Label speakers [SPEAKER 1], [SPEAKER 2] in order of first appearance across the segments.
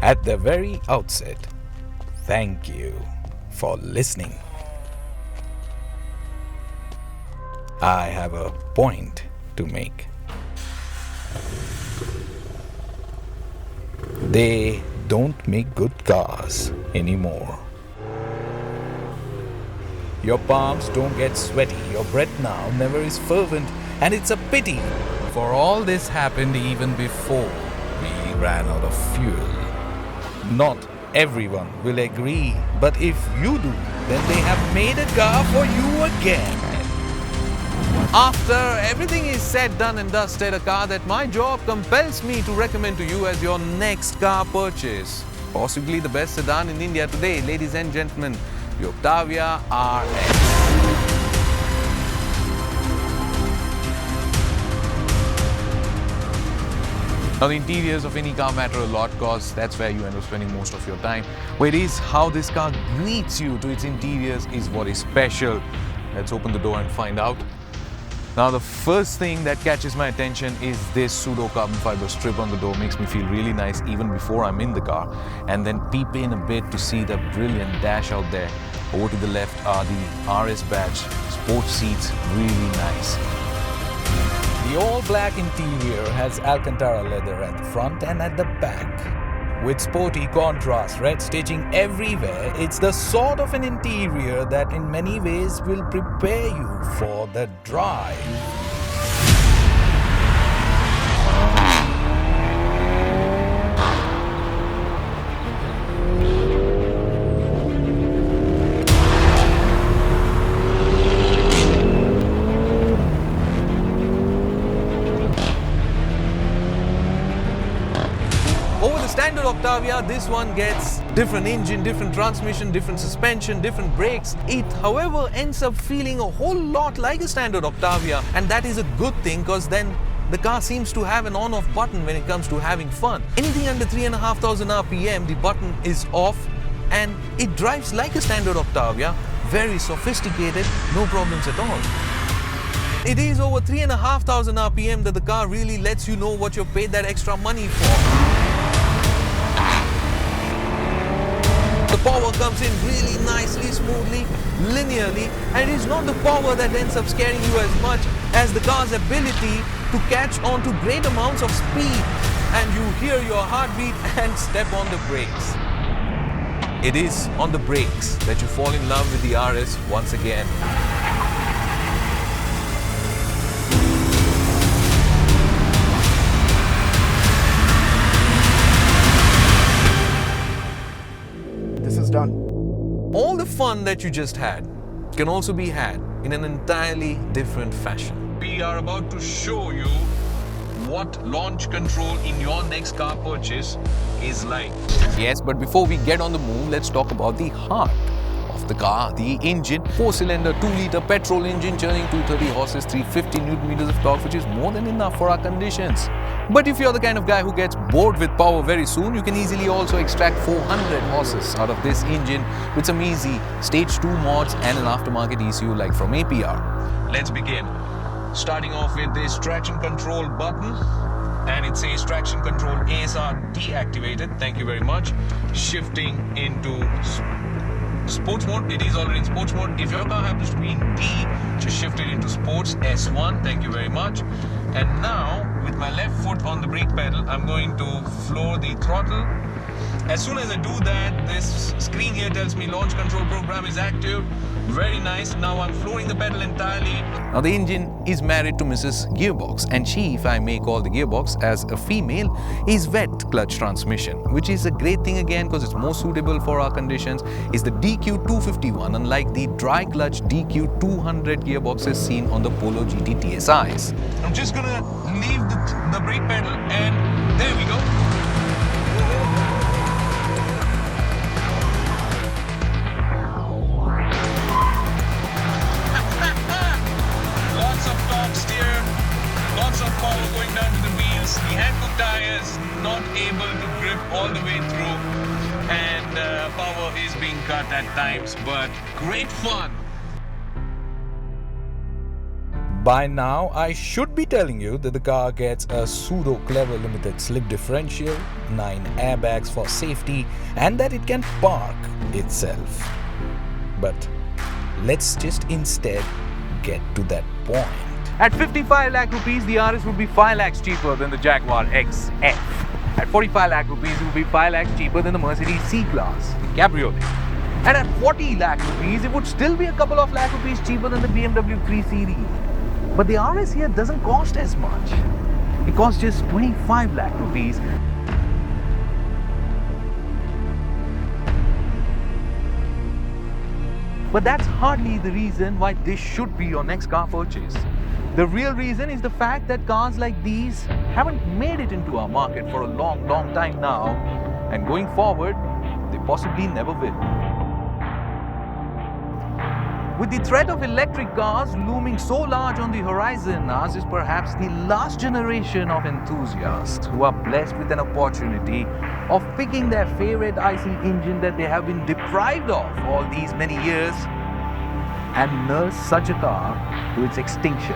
[SPEAKER 1] At the very outset, thank you for listening. I have a point to make. They don't make good cars anymore. Your palms don't get sweaty, your breath now never is fervent, and it's a pity, for all this happened even before we ran out of fuel. Not everyone will agree, but if you do, then they have made a car for you again. After everything is said, done and dusted, a car that my job compels me to recommend to you as your next car purchase. Possibly the best sedan in India today, ladies and gentlemen, the Octavia RS. Now the interiors of any car matter a lot because that's where you end up spending most of your time. But it is how this car greets you to its interiors is what is special. Let's open the door and find out. Now the first thing that catches my attention is this pseudo carbon fiber strip on the door. Makes me feel really nice even before I'm in the car. And then peep in a bit to see the brilliant dash out there. Over to the left are the RS badge. Sports seats, really nice. The all-black interior has Alcantara leather at the front and at the back. With sporty contrast red stitching everywhere, it's the sort of an interior that in many ways will prepare you for the drive. Over the standard Octavia, this one gets different engine, different transmission, different suspension, different brakes. It, however, ends up feeling a whole lot like a standard Octavia, and that is a good thing because then the car seems to have an on-off button when it comes to having fun. Anything under 3,500 RPM, the button is off and it drives like a standard Octavia, very sophisticated, no problems at all. It is over 3,500 RPM that the car really lets you know what you paid that extra money for. The power comes in really nicely, smoothly, linearly, and it is not the power that ends up scaring you as much as the car's ability to catch on to great amounts of speed, and you hear your heartbeat and step on the brakes. It is on the brakes that you fall in love with the RS once again.
[SPEAKER 2] Done.
[SPEAKER 3] All the fun that you just had can also be had in an entirely different fashion. We are about to show you what launch control in your next car purchase is like. Yes, but before we get on the move, let's talk about the heart of the car, the engine. 4-cylinder, 2-liter petrol engine churning 230 horses, 350 Newton meters of torque, which is more than enough for our conditions. But if you're the kind of guy who gets bored with power very soon, you can easily also extract 400 horses out of this engine with some easy Stage 2 mods and an aftermarket ECU like from APR. Let's begin. Starting off with this traction control button, and it says traction control ASR deactivated. Thank you very much. Shifting into sports mode. It is already in sports mode. If your car happens to be in D, just shift it into sports S1. Thank you very much. And now, with my left foot on the brake pedal, I'm going to floor the throttle. As soon as I do that, this screen here tells me launch control program is active. Very nice. Now I'm flooring the pedal entirely. Now the engine is married to Mrs. Gearbox, and she, if I may call the gearbox as a female, is wet clutch transmission, which is a great thing again because it's more suitable for our conditions. Is the DQ251, unlike the dry clutch DQ200 gearboxes seen on the Polo GT TSIs. I'm just gonna leave the brake pedal, and there we go. Lots of power going down to the wheels. The Hankook tire is not able to grip all the way through, and power is being cut at times, but great fun.
[SPEAKER 4] By now, I should be telling you that the car gets a pseudo clever limited slip differential, 9 airbags for safety, and that it can park itself. But let's just instead get to that point.
[SPEAKER 1] At 55 lakh rupees, the RS would be 5 lakhs cheaper than the Jaguar XF. At 45 lakh rupees, it would be 5 lakhs cheaper than the Mercedes C-Class, the Cabriolet. And at 40 lakh rupees, it would still be a couple of lakh rupees cheaper than the BMW 3 Series. But the RS here doesn't cost as much. It costs just 25 lakh rupees. But that's hardly the reason why this should be your next car purchase. The real reason is the fact that cars like these haven't made it into our market for a long time now, and going forward, they possibly never will. With the threat of electric cars looming so large on the horizon, ours is perhaps the last generation of enthusiasts who are blessed with an opportunity of picking their favorite IC engine that they have been deprived of all these many years and nurse such a car to its extinction.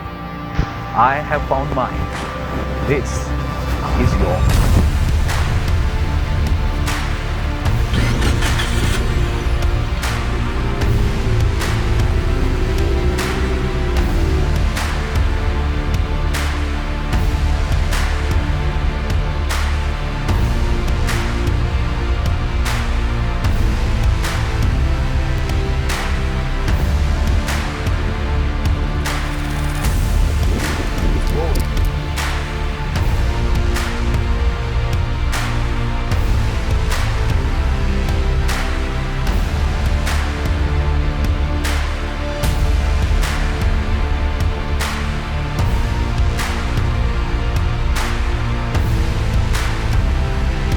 [SPEAKER 1] I have found mine. This is your